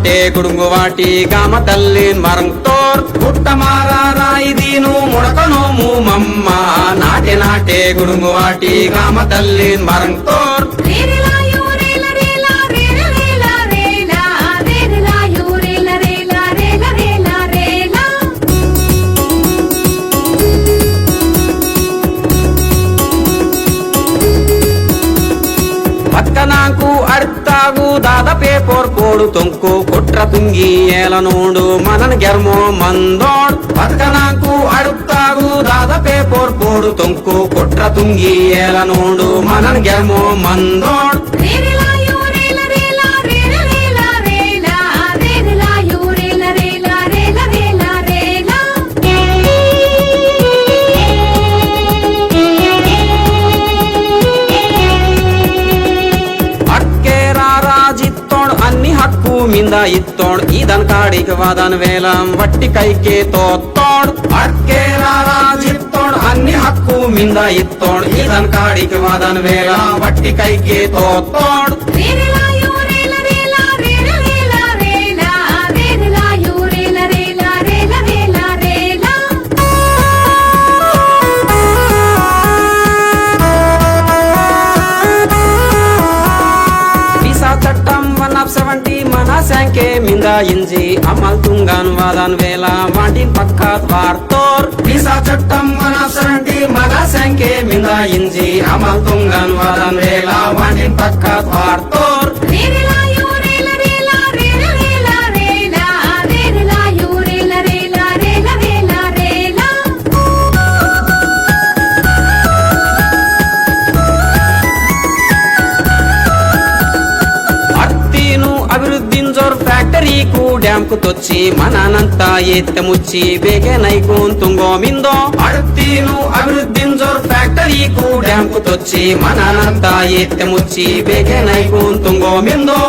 ನಾಟೆ ಗುಡುಂಗುವಾಟಿ ಗಾಮ ತಲ್ಲಿನ್ ಮರಂಗ್ತೋರ್ ಪುಟ್ಟ ಮಾರ ರಾಯಿದೀನು ಮುಡಕನೋಮು ಮಮ್ಮ ನಾಟೆ ನಾಟೆ ಗುಡುಂಗುವಾಟಿ ಗಾಮ ತಲ್ಲಿನ್ ಮರಂಗ್ತೋರ್ పక్కనాకు అర్థాగు దాద పేపర్ కోడు తొంకు కుట్ర తుంగి ఏల నోడు మనన్ గెర్మో మందోడ్ పక్కనాకు అర్థాగు దాద పేపర్ కోడు తొంకు కుట్ర తుంగి ఏల నోడు మనన్ గెర్మో మందోడ్ అన్ని హక్కు మింద ఇత్తోడ్ ఇదన్ కాడికి వాదన్ వేలం వట్టి కైకే తోత్తోడ్ అట్కే రాజిత్తోడ్ అన్ని హక్కు మింద ఇత్తోడ్ ఇదన్ కాడికి వాదన్ వేలం వట్టి కైకే తోత్తోడ్ చట్టం 170 మన శాంకే మింద ఇంజి అమల్ తుంగాన్ వాదన్ వేల వాటిన్ పక్కాత్ వార్తోర్ వీసా చట్టం 170 మన శాంకే మింద ఇంజి అమల్ తుంగాన్ వాదన్ వేల వాటిన్ పక్కాత్ వార్తోర్ అభివృద్ధింజోర్ ఫ్యాక్టరీకు డ్యాంకు తొచ్చి మనానంతా ఎత్తముచ్చి ಬೇಗೆ ನೈಕೂನ್ ತುಂಗೋ ಮಿಂದೋ ಅಡುತ್ತೀನು ಅಭಿವೃದ್ಧಿಂಜೋರ್ ಫ್ಯಾಕ್ಟರೀಕು ಡ್ಯಾಂಕು ತొచ్చి ಮನಾనంతా ಎತ್ತముచ్చి ಬೇಗೆ ನೈಕೂನ್ ತುಂಗೋ ಮಿಂದೋ